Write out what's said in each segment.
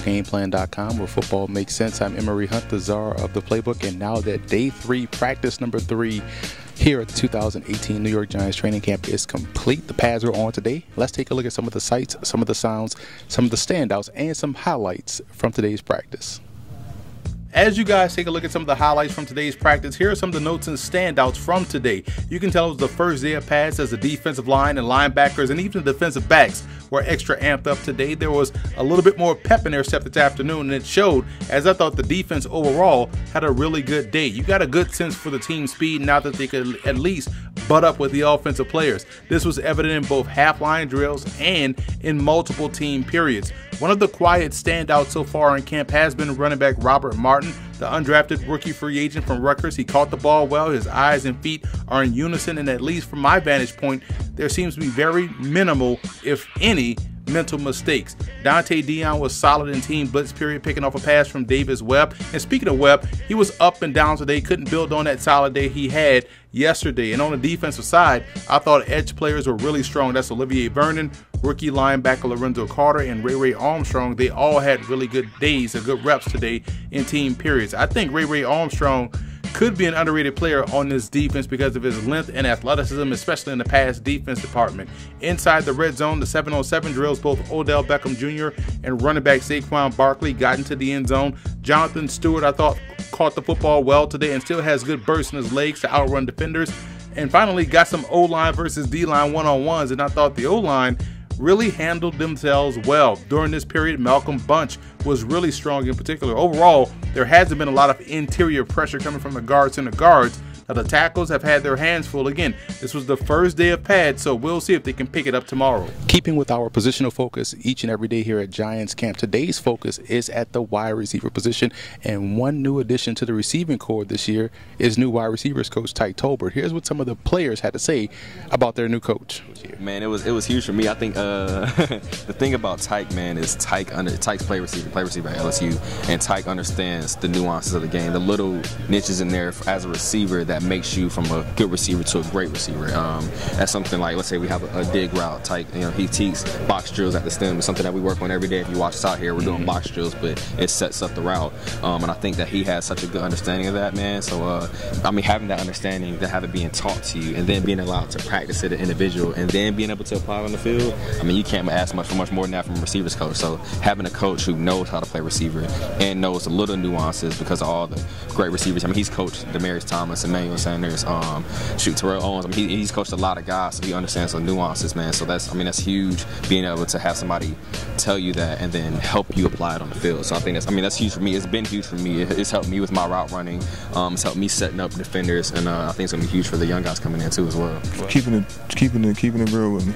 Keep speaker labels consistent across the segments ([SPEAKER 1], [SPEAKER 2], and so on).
[SPEAKER 1] Gameplan.com, where football makes sense. I'm Emery Hunt, the czar of the playbook, and now that day 3, practice number 3 here at the 2018 New York Giants training camp is complete. The pads are on today. Let's take a look at some of the sights, some of the sounds, some of the standouts, and some highlights from today's practice. As you guys take a look at some of the highlights from today's practice, here are some of the notes and standouts from today. You can tell it was the first day of pads as the defensive line and linebackers and even the defensive backs were extra amped up today. There was a little bit more pep in their step this afternoon, and it showed, as I thought the defense overall had a really good day. You got a good sense for the team speed now that they could at least butt up with the offensive players. This was evident in both half-line drills and in multiple team periods. One of the quiet standouts so far in camp has been running back Robert Martin, the undrafted rookie free agent from Rutgers. He caught the ball well. His eyes and feet are in unison, and at least from my vantage point, there seems to be very minimal, if any, mental mistakes. Dante Dion was solid in team blitz period, picking off a pass from Davis Webb. And speaking of Webb, he was up and down today, couldn't build on that solid day he had yesterday. And on the defensive side, I thought edge players were really strong. That's Olivier Vernon, rookie linebacker Lorenzo Carter, and Ray Armstrong. They all had really good days and good reps today in team periods. I think Ray Armstrong could be an underrated player on this defense because of his length and athleticism, especially in the pass defense department. Inside the red zone, the 7-on-7 drills, both Odell Beckham Jr. and running back Saquon Barkley got into the end zone. Jonathan Stewart, I thought, caught the football well today and still has good bursts in his legs to outrun defenders. And finally, got some O-line versus D-line one-on-ones, and I thought the O-line really handled themselves well. During this period, Malcolm Bunch was really strong in particular. Overall, there hasn't been a lot of interior pressure coming from the guards and the guards. Now, the tackles have had their hands full. Again, this was the first day of pads, so we'll see if they can pick it up tomorrow. Keeping with our positional focus each and every day here at Giants camp, today's focus is at the wide receiver position, and one new addition to the receiving corps this year is new wide receivers coach Tyke Tolbert. Here's what some of the players had to say about their new coach.
[SPEAKER 2] Man, it was huge for me. I think the thing about Tyke, man, is Tyke's play receiver at LSU, and Tyke understands the nuances of the game, the little niches in there as a receiver that makes you from a good receiver to a great receiver. That's something like, let's say we have a dig route. Tyke, he teaches box drills at the stem. It's something that we work on every day. If you watch us out here, we're doing box drills, but it sets up the route. And I think that he has such a good understanding of that, man. So, I mean, having that understanding, to have it being taught to you, and then being allowed to practice it an individual, and then being able to apply it on the field, I mean, you can't ask for much more than that from a receivers coach. So having a coach who knows how to play receiver and knows the little nuances because of all the great receivers. I mean, he's coached Demarius Thomas, Emmanuel Sanders, Terrell Owens. I mean, he's coached a lot of guys, so he understands the nuances, man. So that's huge, being able to have somebody tell you that and then help you apply it on the field. So I think that's huge for me. It's been huge for me. It's helped me with my route running. It's helped me setting up defenders, and I think it's gonna be huge for the young guys coming in too as well.
[SPEAKER 3] Keeping it real with me,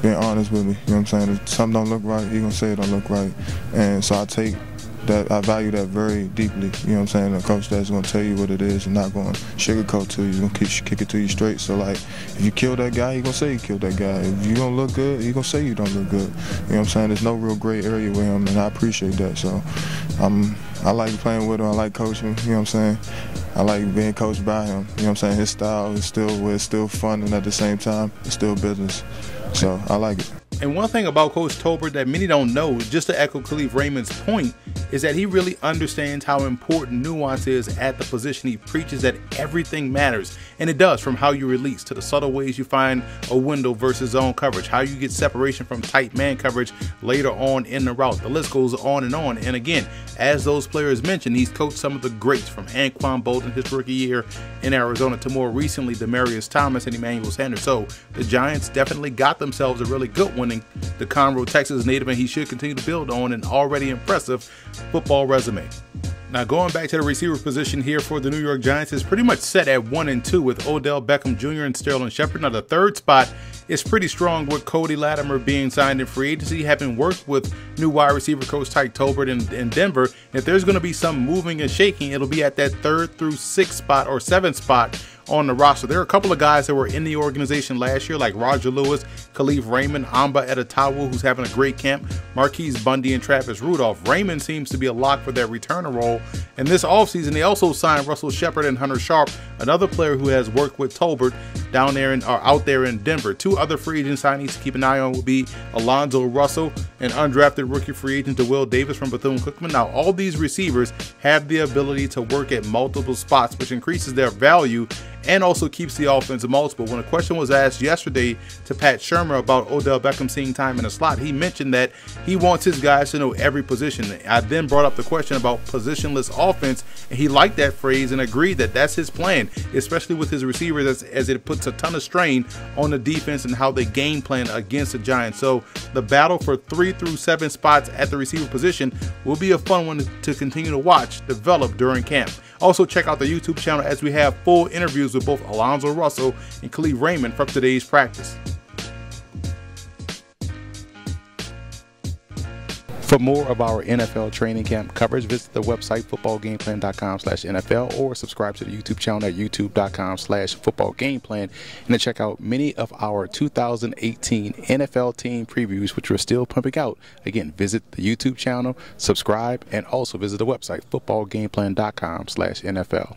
[SPEAKER 3] being honest with me. You know what I'm saying? If something don't look right, you're gonna say it don't look right, and so I value that very deeply. You know what I'm saying? A coach that's going to tell you what it is and not going to sugarcoat to you. He's going to kick it to you straight. So, like, if you kill that guy, he's going to say you killed that guy. If you don't look good, he's going to say you don't look good. You know what I'm saying? There's no real gray area with him, and I appreciate that. So, I like playing with him. I like coaching. You know what I'm saying? I like being coached by him. You know what I'm saying? His style is still fun, and at the same time, it's still business. So, I like it.
[SPEAKER 1] And one thing about Coach Tolbert that many don't know, just to echo Khalif Raymond's point, is that he really understands how important nuance is at the position. He preaches that everything matters, and it does, from how you release to the subtle ways you find a window versus zone coverage, how you get separation from tight man coverage later on in the route. The list goes on. And again, as those players mentioned, he's coached some of the greats, from Anquan Bolden his rookie year in Arizona to more recently Demarius Thomas and Emmanuel Sanders. So the Giants definitely got themselves a really good one. The Conroe, Texas native, and he should continue to build on an already impressive football resume. Now, going back to the receiver position here for the New York Giants is pretty much set at 1 and 2 with Odell Beckham Jr. and Sterling Shepard. Now, the third spot is pretty strong with Cody Latimer being signed in free agency, having worked with new wide receiver coach Tyke Tolbert in Denver. If there's going to be some moving and shaking, it'll be at that 3rd through 6th spot or 7th spot on the roster. There are a couple of guys that were in the organization last year, like Roger Lewis, Khalif Raymond, Amba Edetawu, who's having a great camp, Marquise Bundy, and Travis Rudolph. Raymond seems to be a lock for that returner role. And this offseason, they also signed Russell Shepard and Hunter Sharp, another player who has worked with Tolbert out there in Denver. Two other free agent signees to keep an eye on will be Alonzo Russell and undrafted rookie free agent DeWill Davis from Bethune-Cookman. Now, all these receivers have the ability to work at multiple spots, which increases their value and also keeps the offense multiple. When a question was asked yesterday to Pat Shermer about Odell Beckham seeing time in the slot, he mentioned that he wants his guys to know every position. I then brought up the question about positionless offense, and he liked that phrase and agreed that that's his plan, especially with his receivers, as it puts a ton of strain on the defense and how they game plan against the Giants. So the battle for 3 through 7 spots at the receiver position will be a fun one to continue to watch develop during camp. Also, check out the YouTube channel as we have full interviews with both Alonzo Russell and Khalif Raymond from today's practice.
[SPEAKER 4] For more of our NFL training camp coverage, visit the website footballgameplan.com/NFL or subscribe to the YouTube channel at youtube.com/footballgameplan, and to check out many of our 2018 NFL team previews, which we're still pumping out. Again, visit the YouTube channel, subscribe, and also visit the website footballgameplan.com/NFL.